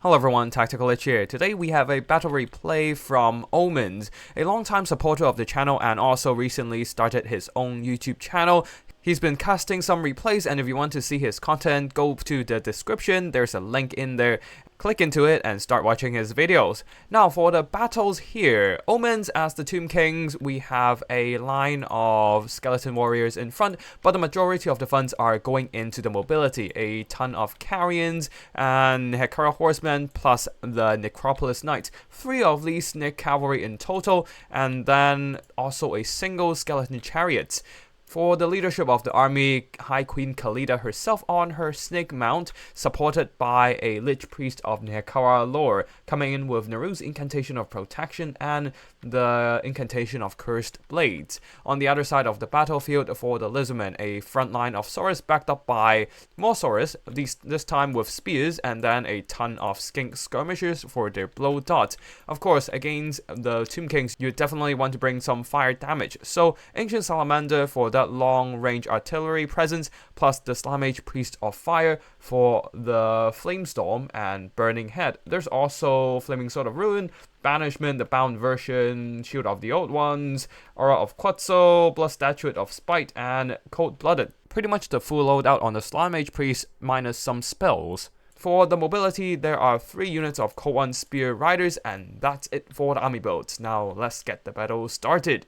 Hello everyone, Tactical Itch here. Today we have a battle replay from Omens, a long-time supporter of the channel and also recently started his own YouTube channel. He's been casting some replays, and if you want to see his content, go to the description, there's a link in there. Click into it and start watching his videos. Now for the battles here, Omens as the Tomb Kings, we have a line of skeleton warriors in front, but the majority of the funds are going into the mobility. A ton of carrions and Hekara horsemen plus the Necropolis Knights. 3 of these snake cavalry in total, and then also a single skeleton chariots. For the leadership of the army, High Queen Khalida herself on her snake mount, supported by a Lich Priest of Hekara lore, coming in with Naru's incantation of protection and the incantation of cursed blades. On the other side of the battlefield for the Lizardmen, a front line of Saurus backed up by more Saurus, this time with spears, and then a ton of skink skirmishers for their blow darts. Of course, against the Tomb Kings, you definitely want to bring some fire damage, so Ancient Salamander for that long-range artillery presence, plus the Slamage Priest of Fire for the Flamestorm and Burning Head. There's also Flaming Sword of Ruin, Banishment, the bound version, Shield of the Old Ones, Aura of Quetzal, Blood Statute of Spite, and Cold-Blooded. Pretty much the full loadout on the Slamage Priest minus some spells. For the mobility, there are 3 units of Koan Spear Riders, and that's it for the army builds. Now let's get the battle started.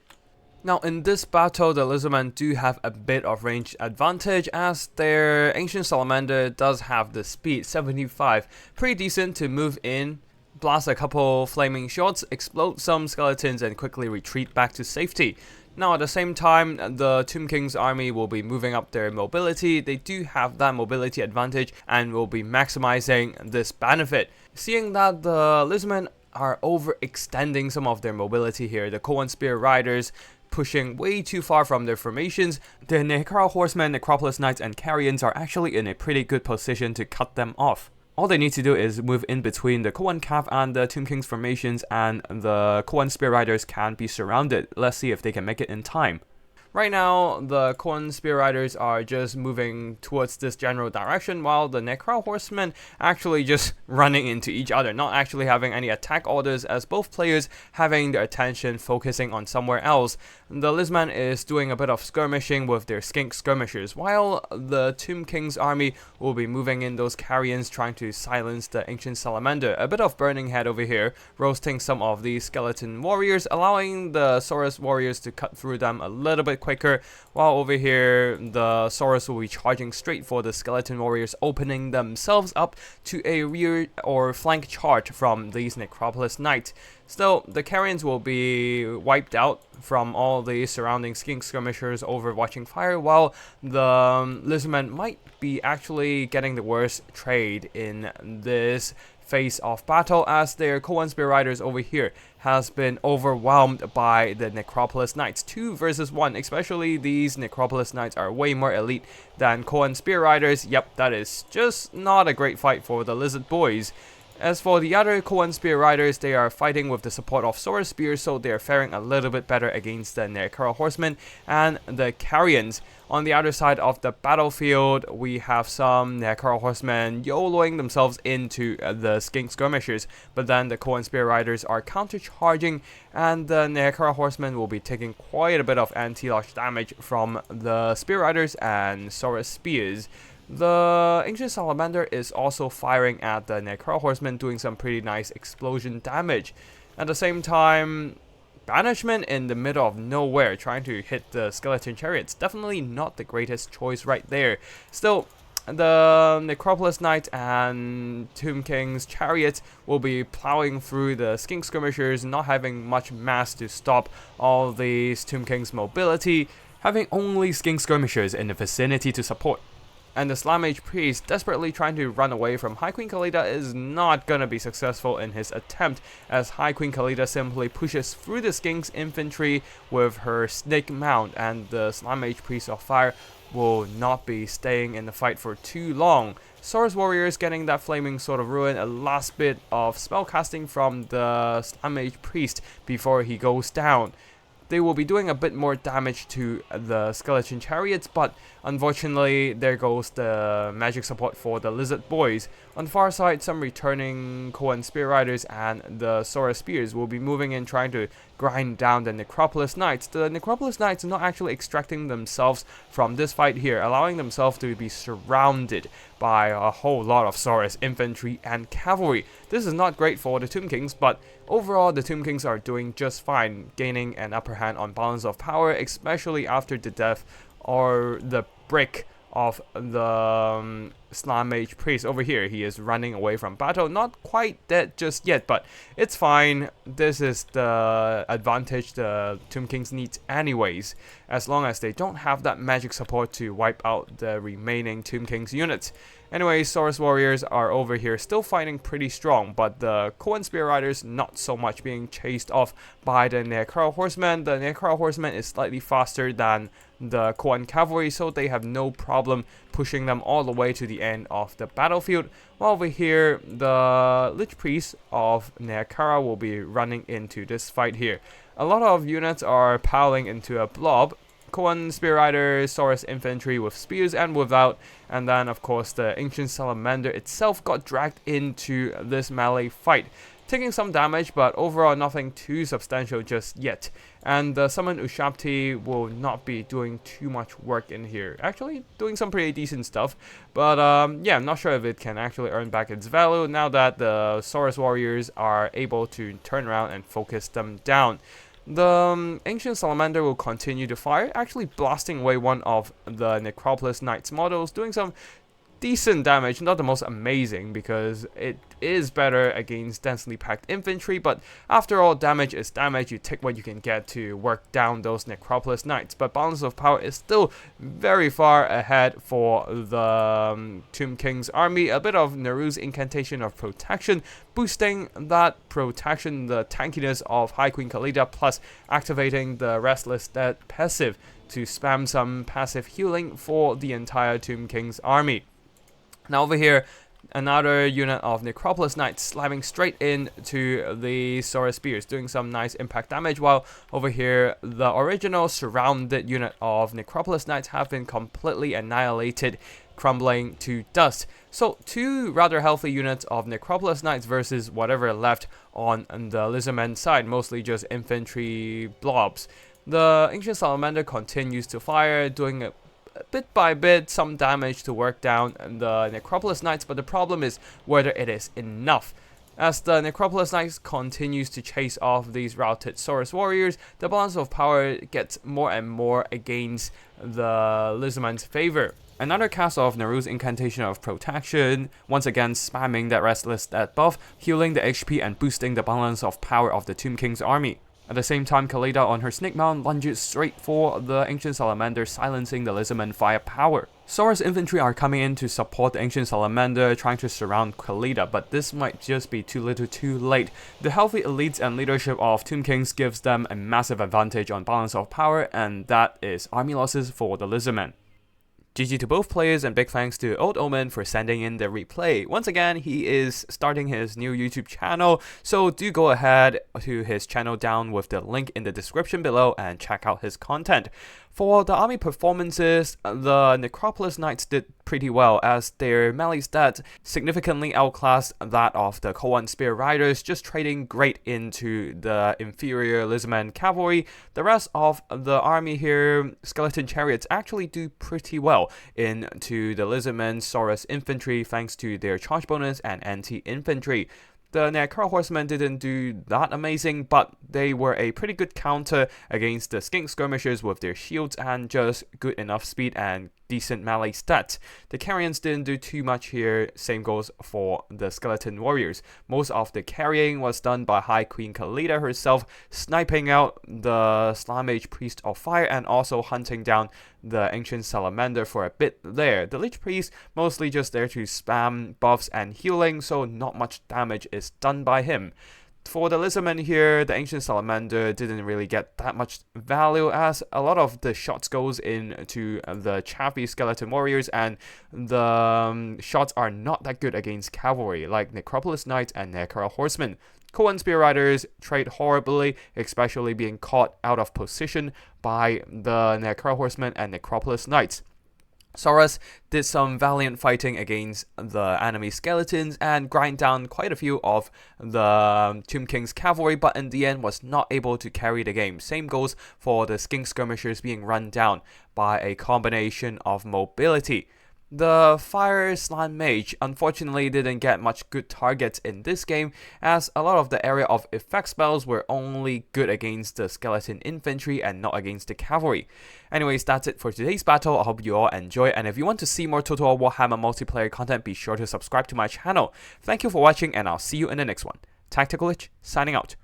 Now in this battle, the Lizardmen do have a bit of range advantage as their Ancient Salamander does have the speed 75, pretty decent to move in, blast a couple flaming shots, explode some skeletons and quickly retreat back to safety. Now at the same time, the Tomb King's army will be moving up their mobility. They do have that mobility advantage and will be maximizing this benefit. Seeing that the Lizardmen are overextending some of their mobility here, the Koan Spear Riders pushing way too far from their formations, the Hekara horsemen, Necropolis Knights and Carrions are actually in a pretty good position to cut them off. All they need to do is move in between the Koan Cav and the Tomb King's formations, and the Koan Spear Riders can be surrounded. Let's see if they can make it in time. Right now, the Koan Spear Riders are just moving towards this general direction, while the Necro Horsemen actually just running into each other, not actually having any attack orders, as both players having their attention focusing on somewhere else. The Lizardman is doing a bit of skirmishing with their skink skirmishers, while the Tomb King's army will be moving in those carrions trying to silence the Ancient Salamander. A bit of Burning Head over here, roasting some of these skeleton warriors, allowing the Saurus warriors to cut through them a little bit quicker, while over here the Saurus will be charging straight for the skeleton warriors, opening themselves up to a rear or flank charge from these Necropolis Knights. Still, the Carrions will be wiped out from all the surrounding skink skirmishers overwatching fire, while the Lizardmen might be actually getting the worst trade in this phase of battle, as their Koan Spear Riders over here has been overwhelmed by the Necropolis Knights. 2 versus 1, especially these Necropolis Knights are way more elite than Koan Spear Riders. Yep, that is just not a great fight for the Lizard Boys. As for the other Koan Spear Riders, they are fighting with the support of Saurus Spears, so they are faring a little bit better against the Hekara Horsemen and the Carrions. On the other side of the battlefield, we have some Hekara Horsemen YOLOing themselves into the Skink Skirmishers, but then the Koan Spear Riders are counter-charging, and the Hekara Horsemen will be taking quite a bit of anti-lock damage from the Spear Riders and Saurus Spears. The Ancient Salamander is also firing at the Necro Horsemen, doing some pretty nice explosion damage. At the same time, Banishment in the middle of nowhere, trying to hit the Skeleton Chariots. Definitely not the greatest choice right there. Still, the Necropolis Knight and Tomb King's Chariots will be plowing through the Skink Skirmishers, not having much mass to stop all these Tomb King's mobility, having only Skink Skirmishers in the vicinity to support. And the Slamage Priest, desperately trying to run away from High Queen Khalida, is not gonna be successful in his attempt, as High Queen Khalida simply pushes through the Skink's infantry with her snake mount, and the Slamage Priest of Fire will not be staying in the fight for too long. Saurus Warriors getting that Flaming Sword of Ruin, a last bit of spellcasting from the Slamage Priest before he goes down. They will be doing a bit more damage to the Skeleton Chariots, but unfortunately there goes the magic support for the Lizard Boys. On the far side, some returning Koan Spear Riders and the Sora Spears will be moving in trying to grind down the Necropolis Knights. The Necropolis Knights are not actually extracting themselves from this fight here, allowing themselves to be surrounded by a whole lot of Sora's infantry and cavalry. This is not great for the Tomb Kings, but overall the Tomb Kings are doing just fine, gaining an upper hand on balance of power, especially after the death or the break of the Slime Mage Priest over here. He is running away from battle, not quite dead just yet, but it's fine. This is the advantage the Tomb Kings need anyways, as long as they don't have that magic support to wipe out the remaining Tomb Kings units. Anyway, Sora's warriors are over here still fighting pretty strong, but the Koan Spear Riders not so much, being chased off by the Necro Horsemen. The Necro Horsemen is slightly faster than the Koan Cavalry, so they have no problem pushing them all the way to the end of the battlefield. While over here, the Lich Priest of Neakara will be running into this fight here. A lot of units are piling into a blob. Koan Spear Riders, Sora's infantry with spears and without, and then of course the Ancient Salamander itself got dragged into this melee fight, taking some damage, but overall nothing too substantial just yet. And the Summon Ushabti will not be doing too much work in here. Actually, doing some pretty decent stuff, but yeah, I'm not sure if it can actually earn back its value now that the Sora's warriors are able to turn around and focus them down. The Ancient Salamander will continue to fire, actually blasting away one of the Necropolis Knights models, doing some decent damage, not the most amazing because it is better against densely packed infantry, but after all, damage is damage. You take what you can get to work down those Necropolis Knights, but balance of power is still very far ahead for the Tomb King's army. A bit of Naru's Incantation of Protection, boosting that protection, the tankiness of High Queen Khalida, plus activating the Restless Dead passive to spam some passive healing for the entire Tomb King's army. Now over here, another unit of Necropolis Knights slamming straight into the Sora Spears, doing some nice impact damage, while over here, the original surrounded unit of Necropolis Knights have been completely annihilated, crumbling to dust. So, two rather healthy units of Necropolis Knights versus whatever left on the Lizardmen side, mostly just infantry blobs. The Ancient Salamander continues to fire, doing a bit by bit some damage to work down the Necropolis Knights, but the problem is whether it is enough. As the Necropolis Knights continues to chase off these routed Sora's warriors, the balance of power gets more and more against the Lizardmen's favor. Another cast of Naru's Incantation of Protection, once again spamming that Restless Dead buff, healing the HP and boosting the balance of power of the Tomb King's army. At the same time, Khalida on her Snake Mount lunges straight for the Ancient Salamander, silencing the Lizardmen firepower. Sora's infantry are coming in to support the Ancient Salamander, trying to surround Khalida, but this might just be too little too late. The healthy elites and leadership of Tomb Kings gives them a massive advantage on balance of power, and that is army losses for the Lizardmen. GG to both players, and big thanks to Old Omen for sending in the replay. Once again, he is starting his new YouTube channel, so do go ahead to his channel down with the link in the description below and check out his content. For the army performances, the Necropolis Knights did pretty well as their melee stats significantly outclassed that of the Koan Spear Riders, just trading great into the inferior Lizardmen cavalry. The rest of the army here, Skeleton Chariots, actually do pretty well into the Lizardmen Sora's infantry thanks to their charge bonus and anti-infantry. The Necro Horsemen didn't do that amazing, but they were a pretty good counter against the Skink Skirmishers with their shields and just good enough speed and decent melee stats. The Carrions didn't do too much here, same goes for the Skeleton Warriors. Most of the carrying was done by High Queen Khalida herself, sniping out the Slime Mage Priest of Fire and also hunting down the Ancient Salamander for a bit there. The Lich Priest mostly just there to spam buffs and healing, so not much damage is done by him. For the Lizardmen here, the Ancient Salamander didn't really get that much value as a lot of the shots goes into the chaffy Skeleton Warriors, and the shots are not that good against cavalry like Necropolis Knights and Necro Horsemen. Koan Spear Riders trade horribly, especially being caught out of position by the Necro Horsemen and Necropolis Knights. Saurus did some valiant fighting against the enemy skeletons and grind down quite a few of the Tomb King's cavalry, but in the end was not able to carry the game. Same goes for the Skink Skirmishers being run down by a combination of mobility. The Fire Slant Mage unfortunately didn't get much good targets in this game, as a lot of the area of effect spells were only good against the skeleton infantry and not against the cavalry. Anyways, that's it for today's battle. I hope you all enjoy, and if you want to see more Total War Warhammer multiplayer content, be sure to subscribe to my channel. Thank you for watching, and I'll see you in the next one. Tactical Lich, signing out.